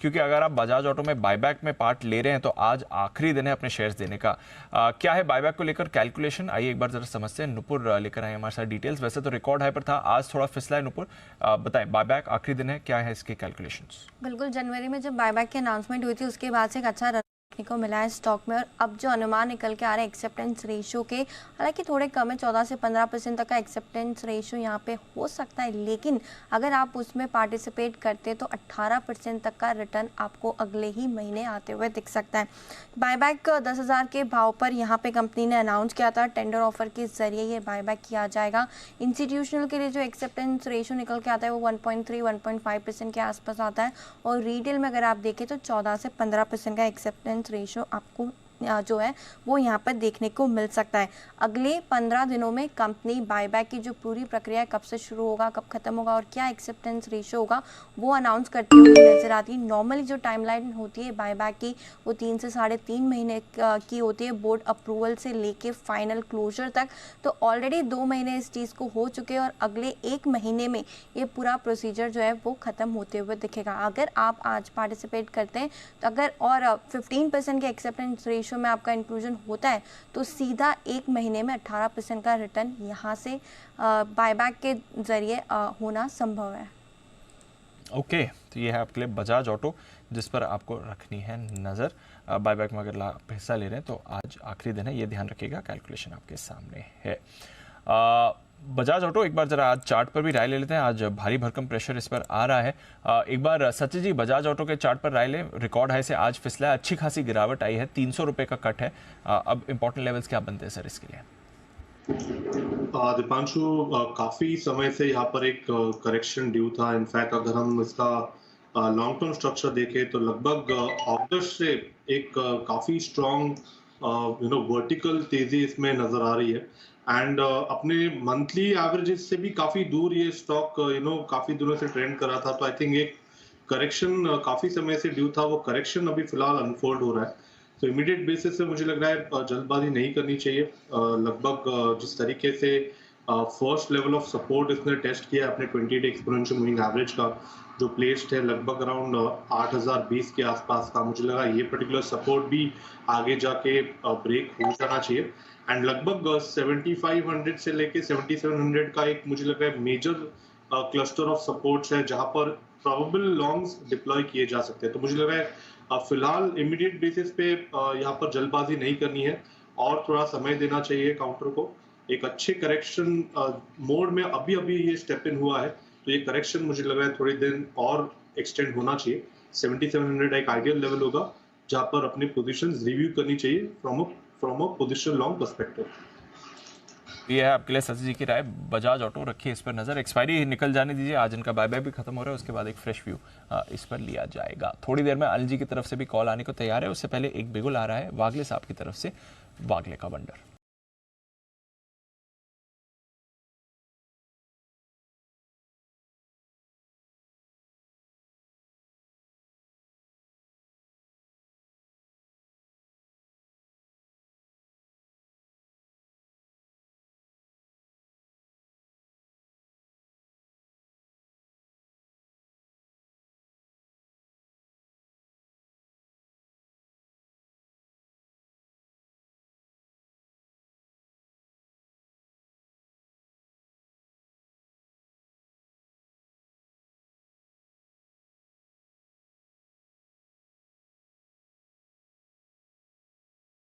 क्योंकि अगर आप बजाज ऑटो में बायबैक में पार्ट ले रहे हैं तो आज आखिरी दिन है अपने शेयर्स देने का। क्या है बायबैक को लेकर कैलकुलेशन, आइए एक बार जरा समझते हैं। नुपुर लेकर आए हमारे साथ डिटेल्स। वैसे तो रिकॉर्ड हाई पर था, आज थोड़ा फिसला है। नुपुर बताएं, बायबैक आखिरी दिन है, क्या है इसके कैलकुलेशंस? बिल्कुल, जनवरी में जब बायबैक की अनाउंसमेंट हुई थी उसके बाद से एक अच्छा देखने को मिला है स्टॉक में। और अब जो अनुमान निकल के आ रहे हैं एक्सेप्टेंस रेशियो के, हालांकि थोड़े कम है, 14 से 15% तक का एक्सेप्टेंस रेशियो यहाँ पे हो सकता है, लेकिन अगर आप उसमें पार्टिसिपेट करते हैं तो 18% तक का रिटर्न आपको अगले ही महीने आते हुए दिख सकता है। बायबैक 10,000 के भाव पर यहाँ पे कंपनी ने अनाउंस किया था, टेंडर ऑफर के जरिए ये बायबैक किया जाएगा। इंस्टीट्यूशनल के लिए जो एक्सेप्टेंस रेशियो निकल के आता है वो 1.3-1.5% के आसपास आता है, और रिटेल में अगर आप देखें तो 14 से 15% का एक्सेप्टेंस रेशियो आपको जो है वो यहाँ पर देखने को मिल सकता है। अगले 15 दिनों में कंपनी बायबैक की जो पूरी प्रक्रिया कब से शुरू होगा, कब खत्म होगा और क्या एक्सेप्टेंस रेशियो होगा वो अनाउंस करती हुई नजर आती है। नॉर्मली जो टाइमलाइन होती है बायबैक की वो 3 से 3.5 महीने की होती है, बोर्ड अप्रूवल से लेके फाइनल क्लोजर तक। तो ऑलरेडी 2 महीने इस चीज़ को हो चुके हैं और अगले 1 महीने में ये पूरा प्रोसीजर जो है वो खत्म होते हुए दिखेगा। अगर आप आज पार्टिसिपेट करते हैं तो अगर और 15% के एक्सेप्टेंस रेशियो में आपका इंक्लूजन होता है तो सीधा 1 महीने में 18% का रिटर्न यहाँ से बायबैक के जरिए होना संभव है। ओके, तो ये है आपके लिए बजाज ऑटो जिस पर आपको रखनी है नज़र। बायबैक में अगर आप हिस्सा ले रहे हैं तो आज आखिरी दिन है, ये ध्यान रखिएगा। कैलकुलेशन आपके सामने है। बजाज ऑटो एक बार जरा आज चार्ट पर भी राय ले लेते हैं। आज भारी भरकम प्रेशर इस पर आ रहा है। एक बार सचिन जी बजाज ऑटो के चार्ट पर राय लें। रिकॉर्ड हाई से आज फिसला है, अच्छी खासी गिरावट आई है, 300 रुपये का कट है। अब इंपॉर्टेंट लेवल्स क्या बनते हैं सर इसके लिए? दीपांशु, काफी समय से यहाँ पर एक करेक्शन ड्यू था। इनफैक्ट अगर हम इसका लॉन्ग टर्म स्ट्रक्चर देखें तो लगभग अगस्त से एक काफी स्ट्रॉन्ग वर्टिकल तेजी इसमें नजर आ रही है। एंड अपने मंथली एवरेजेस से भी काफी दूर ये स्टॉक काफी दिनों से ट्रेंड कर रहा था। तो आई थिंक एक करेक्शन काफी समय से ड्यू था, वो करेक्शन अभी फिलहाल अनफोल्ड हो रहा है। तो इमीडिएट बेसिस से मुझे लग रहा है जल्दबाजी नहीं करनी चाहिए। लगभग जिस तरीके से फर्स्ट लेवल ऑफ सपोर्ट इसने टेस्ट किया अपने 20 डे एक्सपोनेंशियल मूविंग एवरेज का, जो प्लेस्ड है लगभग अराउंड 8020 के आसपास का, मुझे लगा ये पर्टिकुलर सपोर्ट भी आगे जाके ब्रेक हो जाना चाहिए। एंड लगभग 7500 से लेके 7700 का एक मुझे लग रहा है मेजर क्लस्टर ऑफ सपोर्ट्स है जहां पर प्रोबेबल लॉन्ग्स डिप्लॉय किए जा सकते हैं। तो मुझे लग रहा है फिलहाल इमीडिएट बेसिस पे यहाँ पर जल्दबाजी नहीं करनी है और थोड़ा समय देना चाहिए काउंटर को। एक अच्छे करेक्शन मोड में अभी अभी ये स्टेप इन हुआ है, तो ये करेक्शन मुझे लग रहा है थोड़ी दिन और एक्सटेंड होना चाहिए। 7700 एक आइडियल लेवल होगा जहां पर अपनी पोजीशंस रिव्यू करनी चाहिए from a position long perspective. ये है आपके लिए सचिन जी की राय। बजाज ऑटो रखिए इस पर नज़र, एक्सपायरी निकल जाने दीजिए, आज इनका बायबैक भी खत्म हो रहा है, उसके बाद एक फ्रेश व्यू इस पर लिया जाएगा। थोड़ी देर में अनिल जी की तरफ से भी कॉल आने को तैयार है, उससे पहले एक बिगुल आ रहा है वागले साहब की तरफ से, वागले का वंडर।